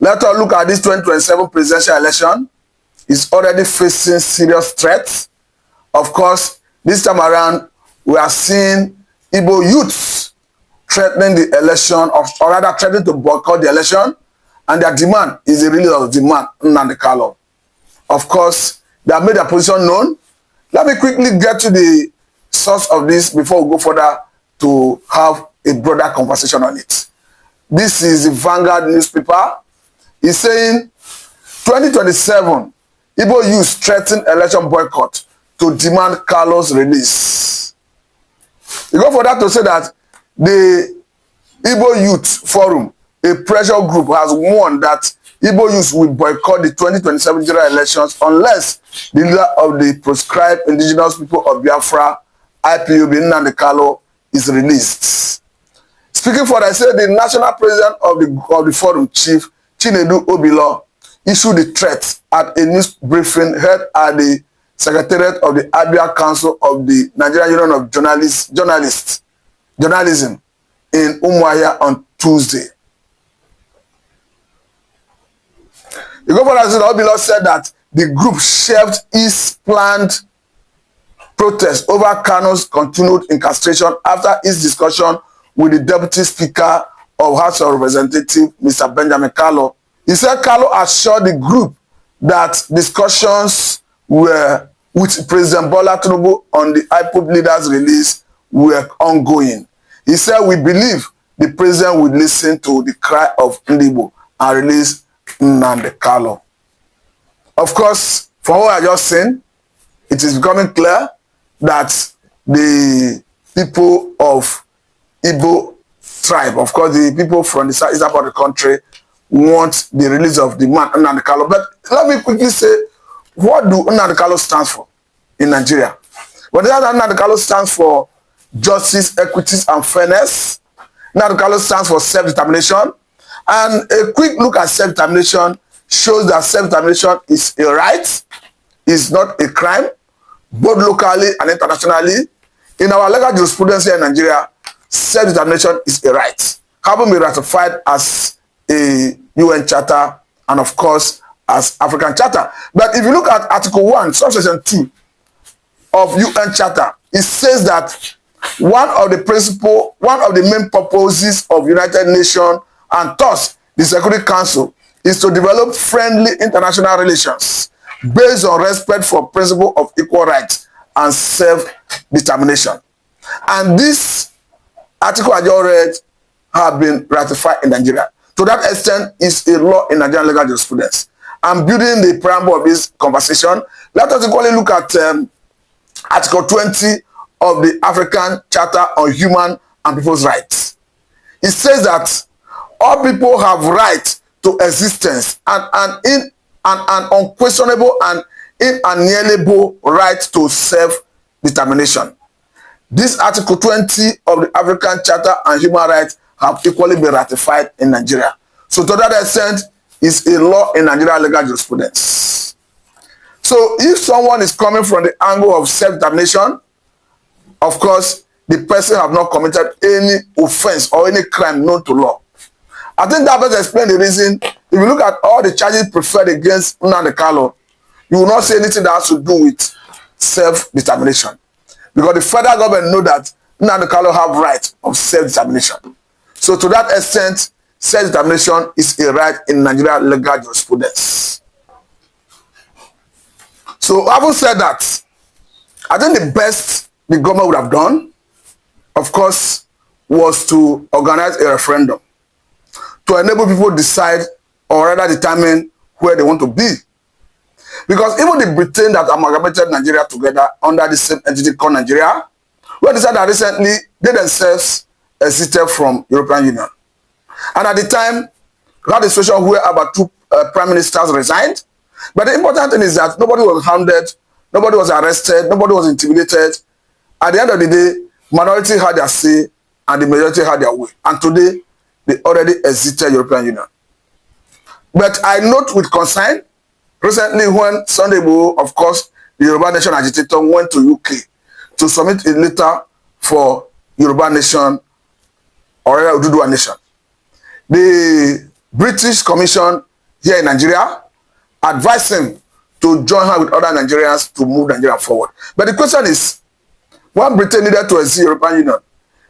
Let us look at this 2027 presidential election. It's already facing serious threats. Of course, this time around, we are seeing Igbo youths threatening the election, or rather threatening to boycott the election, and their demand is the release of the man, Nnamdi Kanu. Of course, they have made their position known. Let me quickly get to the source of this before we go further to have a broader conversation on it. This is the Vanguard newspaper. It's saying 2027, Igbo youths threaten election boycott to demand Kanu's release. You go for that to say that the Igbo Youth Forum, a pressure group, has warned that Igbo youths will boycott the 2027 general elections unless the leader of the proscribed indigenous people of Biafra, IPOB, Nnamdi Kanu, is released. Speaking for, I said the national president of the forum, Chief Chinedu Obilo, issued the threat at a news briefing held at the Secretariat of the Abia Council of the Nigerian Union of Journalism in Umuahia on Tuesday. The governor Obilo said that the group shelved its planned protest over Kanu's continued incarceration after its discussion with the Deputy Speaker of House of Representatives, Mr. Benjamin Kanu. He said Kanu assured the group that discussions were with President Bola Tinubu on the IPOB leader's release were ongoing. He said, we believe the president would listen to the cry of Igbo and release Nnamdi Kanu. Of course, from what I just said, it is becoming clear that the people of Igbo tribe, of course, the people from the southeastern part of the country, want the release of the man Nnamdi Kanu. But let me quickly say, what do Nnamdi Kanu stand for in Nigeria? Well, Nnamdi Kanu stands for justice, equity, and fairness. Nnamdi Kanu stands for self-determination. And a quick look at self-determination shows that self-determination is a right, is not a crime, both locally and internationally. In our legal jurisprudence here in Nigeria, self-determination is a right, having been ratified as a UN charter and, of course, as African charter. But if you look at Article 1, Subsection 2 of UN charter, it says that one of the main purposes of United Nations and thus the Security Council is to develop friendly international relations based on respect for principle of equal rights and self-determination. And this article I just read have been ratified in Nigeria. To that extent, it's a law in Nigerian legal jurisprudence. I'm building the preamble of this conversation. Let us equally look at Article 20 of the African Charter on Human and People's Rights. It says that all people have right to existence and an unquestionable and inalienable right to self-determination. This Article 20 of the African Charter on Human Rights have equally been ratified in Nigeria. So to that extent, it's a law in Nigerian legal jurisprudence. So if someone is coming from the angle of self-determination, of course, the person have not committed any offense or any crime known to law. I think that best explain the reason. If you look at all the charges preferred against Nnamdi Kanu, you will not see anything that has to do with self-determination. Because the federal government know that Nnamdi Kanu have right of self-determination. So to that extent, self-determination is a right in Nigerian legal jurisprudence. So having said that, I think the best the government would have done, of course, was to organize a referendum to enable people to decide or rather determine where they want to be. Because even the Britain that amalgamated Nigeria together under the same entity called Nigeria, we decided that recently they themselves exited from European Union. And at the time, we had a situation where about two prime ministers resigned. But the important thing is that nobody was hounded, nobody was arrested, nobody was intimidated. At the end of the day, minority had their say and the majority had their way. And today, they already exited European Union. But I note with concern, recently when Sunday Igbo, of course, the Yoruba Nation agitator went to UK to submit a letter for Yoruba Nation or Oduduwa Nation. The British Commission here in Nigeria, advised him to join her with other Nigerians to move Nigeria forward. But the question is, when Britain needed to exit the European Union,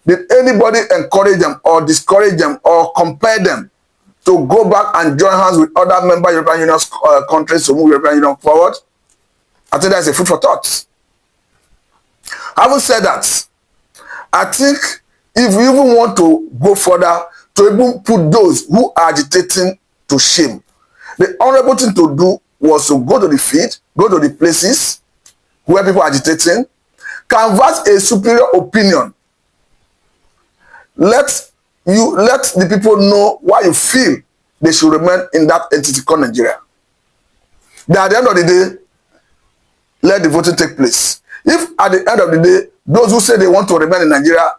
did anybody encourage them or discourage them or compel them to go back and join hands with other member European Union countries to move European Union forward? I think that's a food for thought. Having said that, I think if we even want to go further to even put those who are agitating to shame, the honorable thing to do was to go to the field, go to the places where people are agitating, canvass a superior opinion. Let the people know why you feel they should remain in that entity called Nigeria. Then at the end of the day, let the voting take place. If at the end of the day, those who say they want to remain in Nigeria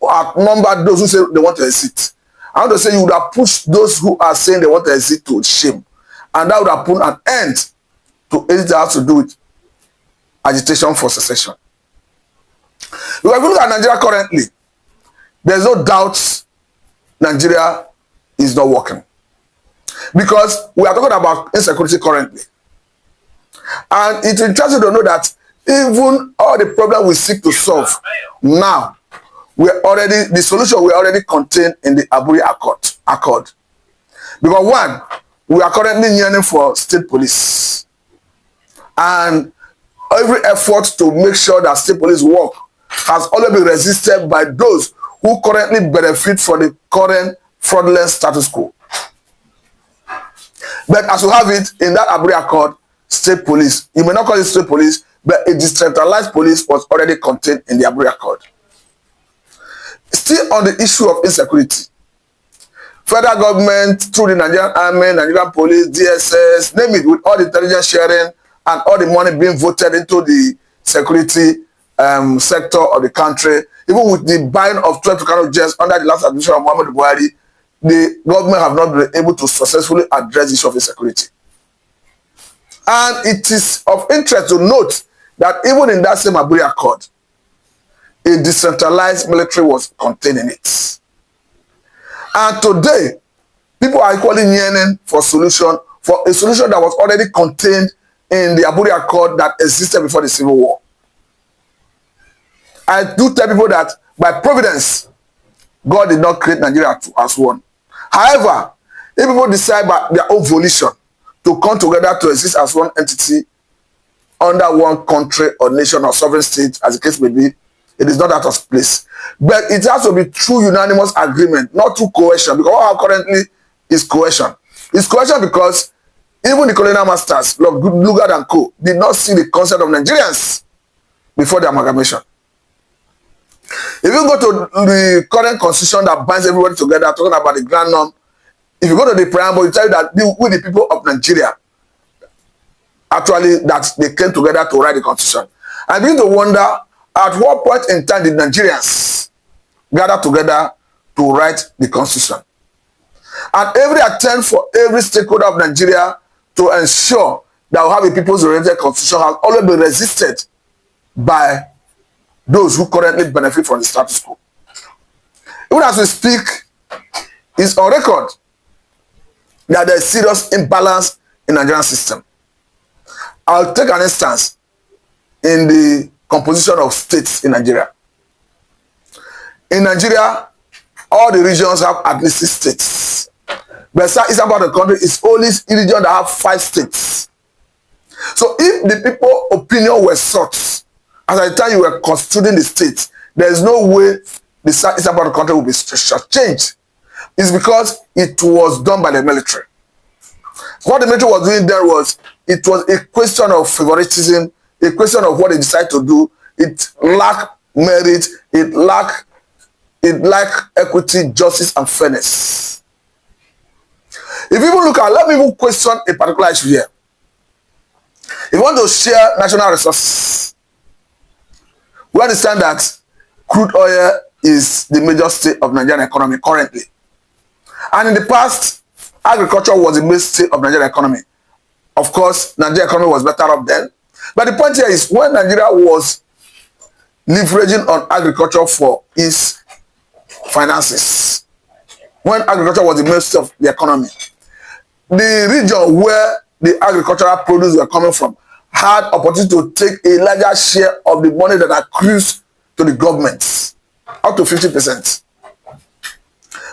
outnumber those who say they want to exit, I want to say you would have pushed those who are saying they want to exit to shame. And that would have put an end to anything that has to do with agitation for secession. Because if you look at Nigeria currently, there's no doubt Nigeria is not working. Because we are talking about insecurity currently. And it's interesting to know that even all the problems we seek to solve now, the solution we already contained in the Aburi Accord. Because one, we are currently yearning for state police. And every effort to make sure that state police work has always been resisted by those who currently benefit from the current fraudulent status quo. But as you have it in that Aburi Accord, state police, you may not call it state police, but a decentralized police was already contained in the Aburi Accord. Still on the issue of insecurity, federal government through the Nigerian Army, Nigerian Police, DSS, name it, with all the intelligence sharing and all the money being voted into the security sector of the country, even with the buying of 12 Tucano jets under the last administration of Muhammadu Buhari, the government have not been able to successfully address the issue of insecurity. And it is of interest to note that even in that same Aburi Accord, a decentralized military was contained in it. And today, people are equally yearning for a solution that was already contained in the Aburi Accord that existed before the Civil War. I do tell people that by providence, God did not create Nigeria as one. However, if people decide by their own volition to come together to exist as one entity under one country or nation or sovereign state, as the case may be, it is not out of place. But it has to be through unanimous agreement, not through coercion. Because what currently is coercion. It's coercion because even the colonial masters, like Lugard and Co., did not see the concept of Nigerians before the amalgamation. If you go to the current constitution that binds everybody together, talking about the grand norm, if you go to the preamble, it tells you that we the people of Nigeria, actually, that they came together to write the constitution. I begin to wonder, at what point in time did Nigerians gather together to write the constitution? And every attempt for every stakeholder of Nigeria to ensure that we have a people's-oriented constitution has always been resisted by those who currently benefit from the status quo. Even as we speak, it's on record that there is serious imbalance in the Nigerian system. I'll take an instance in the composition of states in Nigeria. In Nigeria, all the regions have at least 6 states. But eastern part of the country is only a region that have 5 states. So if the people opinion were sought, as at the time you were constituting the state, there is no way the eastern part of the country will be changed. It's because it was done by the military. What the military was doing there was, it was a question of favoritism, a question of what they decide to do. It lacked merit, it lacked equity, justice, and fairness. If you even look at, let me even question a particular issue here. If you want to share national resources, we understand that crude oil is the major state of Nigerian economy currently. And in the past, agriculture was the main state of Nigerian economy. Of course, Nigerian economy was better off then. But the point here is, when Nigeria was leveraging on agriculture for its finances, when agriculture was the main state of the economy, the region where the agricultural produce were coming from had opportunity to take a larger share of the money that accrues to the governments, up to 50%.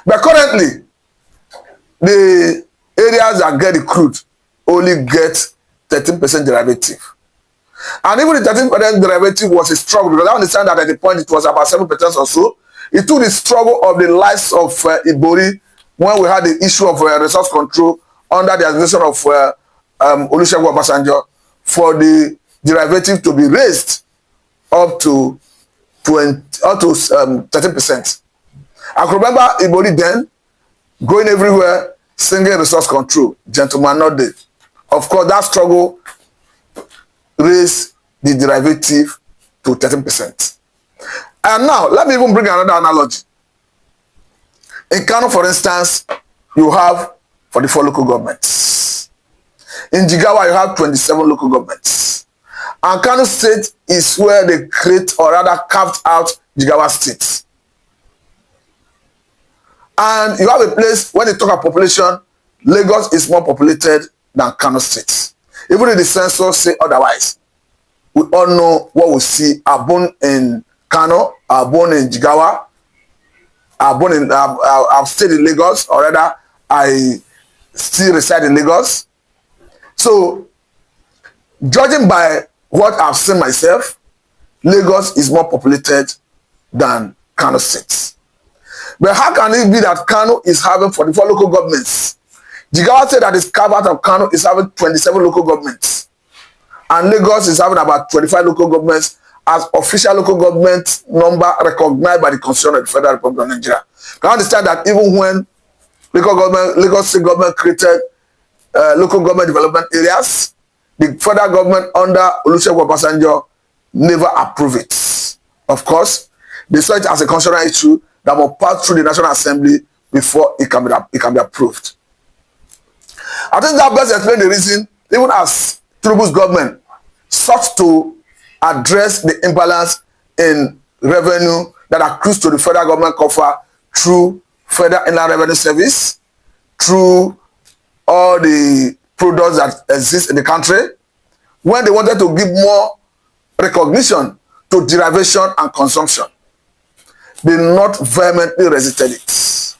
But currently, the areas that get the crude only get 13% derivative. And even the 13% derivative was a struggle, because I understand that at the point it was about 7% or so. It took the struggle of the likes of Ibori when we had the issue of resource control under the administration of Olusegun Obasanjo for the derivative to be raised up to 13%. I can remember Ibori then going everywhere singing resource control, gentlemen not there. Of course, that struggle raised the derivative to 13%. And now, let me even bring another analogy. In Kano, for instance, you have 44 local governments. In Jigawa, you have 27 local governments. And Kano State is where they create, or rather carved out, Jigawa State. And you have a place, when they talk about population, Lagos is more populated than Kano State. Even if the census say otherwise, we all know what we see. Are born in Kano, are born in Jigawa, are born in, I've stayed in Lagos, or rather, I still reside in Lagos. So, judging by what I've seen myself, Lagos is more populated than Kano State. But how can it be that Kano is having 44 local governments? Jigawa State that is carved out of Kano is having 27 local governments. And Lagos is having about 25 local governments as official local government number recognized by the Constitution of the Federal Republic of Nigeria. You can understand that even when Lagos State government created local government development areas, the federal government under Olusegun Obasanjo never approved it. Of course, they saw it as a constitutional issue that will pass through the National Assembly before it can be approved. I think that best explains the reason, even as Tinubu's government sought to address the imbalance in revenue that accrues to the federal government coffer through Federal Inland Revenue Service, through all the products that exist in the country, when they wanted to give more recognition to derivation and consumption, they not vehemently resisted it.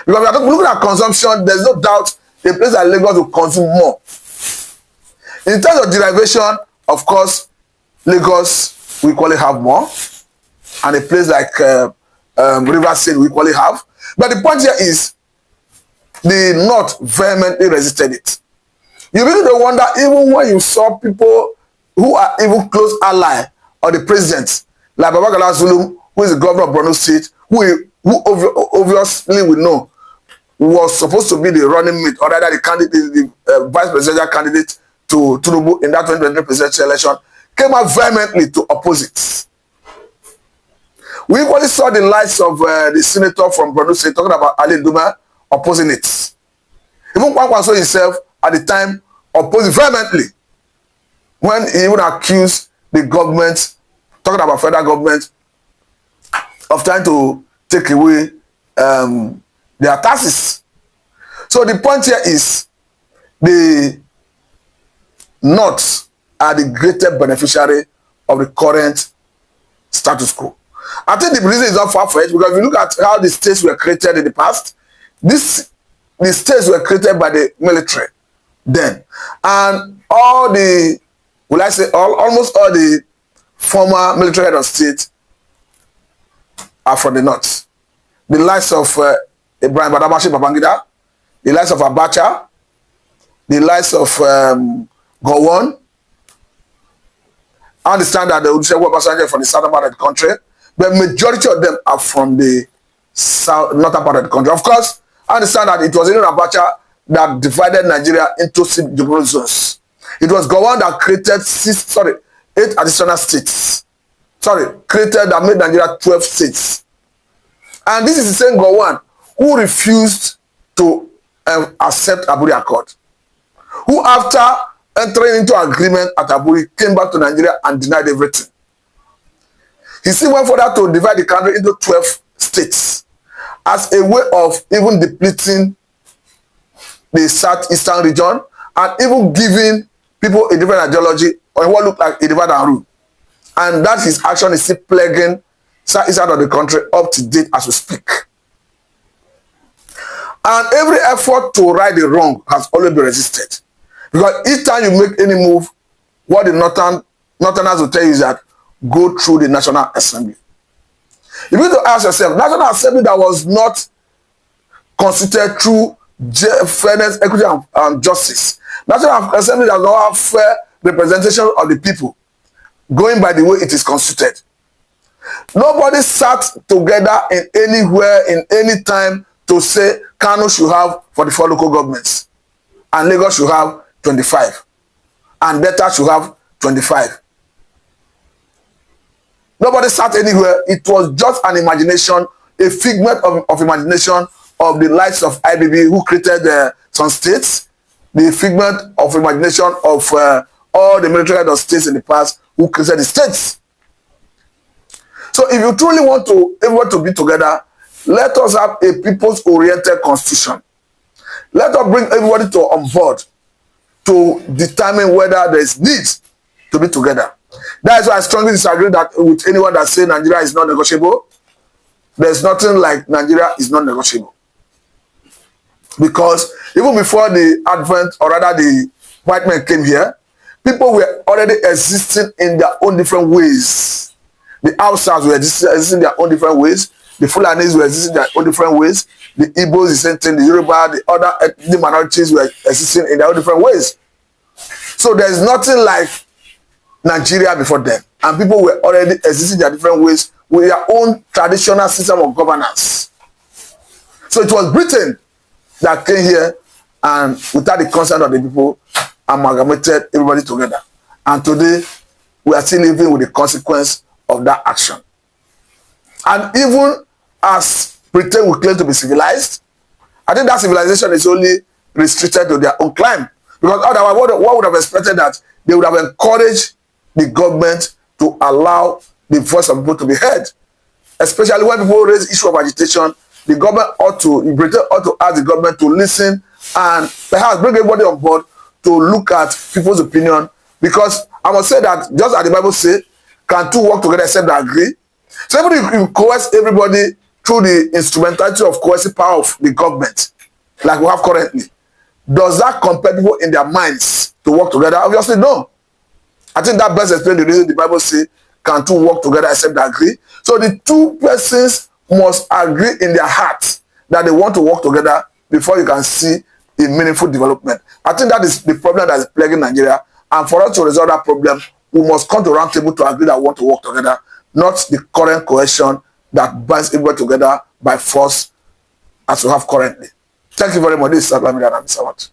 Because we are looking at consumption, there's no doubt a place like Lagos will consume more. In terms of derivation, of course, Lagos will equally have more, and a place like River State will equally have. But the point here is, they not vehemently resisted it. You really don't wonder, even when you saw people who are even close ally of the president, like Babagala Zulum, who is the governor of Borno State, who obviously we know was supposed to be the running mate, or rather the candidate, the vice presidential candidate to Tinubu in that 2023 presidential election, came out vehemently to oppose it. We equally saw the likes of the senator from Borno State talking about Ali Nduma opposing it. Even Kwankwaso himself at the time opposed vehemently when he even accused the government, talking about federal government, of trying to take away their taxes. So the point here is the North are the greatest beneficiary of the current status quo. I think the reason is not far-fetched, because if you look at how the states were created in the past, the states were created by the military then. And all the, will I say, almost all the former military head of state are from the North. The likes of Ibrahim Badamashi Babangida, the likes of Abacha, the likes of Gowon. I understand that the Olusegun Obasanjo from the southern part of the country, but majority of them are from the northern part of the country. Of course, I understand that it was even Abacha that divided Nigeria into 6 geographical zones. It was Gowon that created 8 additional states. That made Nigeria 12 states. And this is the same Gowon who refused to accept Aburi Accord, who after entering into agreement at Aburi came back to Nigeria and denied everything. He still went further to divide the country into 12 states as a way of even depleting the southeastern region, and even giving people a different ideology or what look like a divide and rule. And that his action is still plaguing southeastern of the country up to date as we speak. And every effort to right the wrong has always been resisted. Because each time you make any move, what the Northerners will tell you is that go through the National Assembly. You need to ask yourself, National Assembly that was not constituted through fairness, equity, and justice. National Assembly does not have fair representation of the people, going by the way it is constituted. Nobody sat together in anywhere, in any time, to say Kano should have 44 local governments, and Lagos should have 25, and Delta should have 25. Nobody sat anywhere. It was just an imagination, a figment of imagination of the likes of IBB, who created some states, the figment of imagination of all the military head of states in the past who created the states. So if you truly want everyone to be together, let us have a people's-oriented constitution. Let us bring everybody on board to determine whether there is need to be together. That is why I strongly disagree with anyone that says Nigeria is not negotiable. There's nothing like Nigeria is not negotiable. Because even before the advent, or rather the white men came here, people were already existing in their own different ways. The outsiders were existing in their own different ways. The Fulanis were existing in their own different ways. The Igbos, the same thing, the Yoruba, the other ethnic minorities were existing in their own different ways. So there is nothing like Nigeria before them. And people were already existing in their different ways with their own traditional system of governance. So it was Britain that came here and, without the consent of the people, amalgamated everybody together. And today, we are still living with the consequence of that action. And even as Britain will claim to be civilized, I think that civilization is only restricted to their own climb. Because otherwise, what would have expected that they would have encouraged the government to allow the voice of people to be heard. Especially when people raise issue of agitation, the government Britain ought to ask the government to listen and perhaps bring everybody on board to look at people's opinion. Because I must say that, just as the Bible says, can two work together except they agree? So even if you coerce everybody through the instrumentality of coercive power of the government, like we have currently, does that compel people in their minds to work together? Obviously, no. I think that best explains the reason the Bible says, can two work together except they agree? So the two persons must agree in their hearts that they want to work together before you can see a meaningful development. I think that is the problem that is plaguing Nigeria. And for us to resolve that problem, we must come to a round table to agree that we want to work together, not the current coercion that binds everybody together by force as we have currently. Thank you very much. This is Nnamdi Kanu.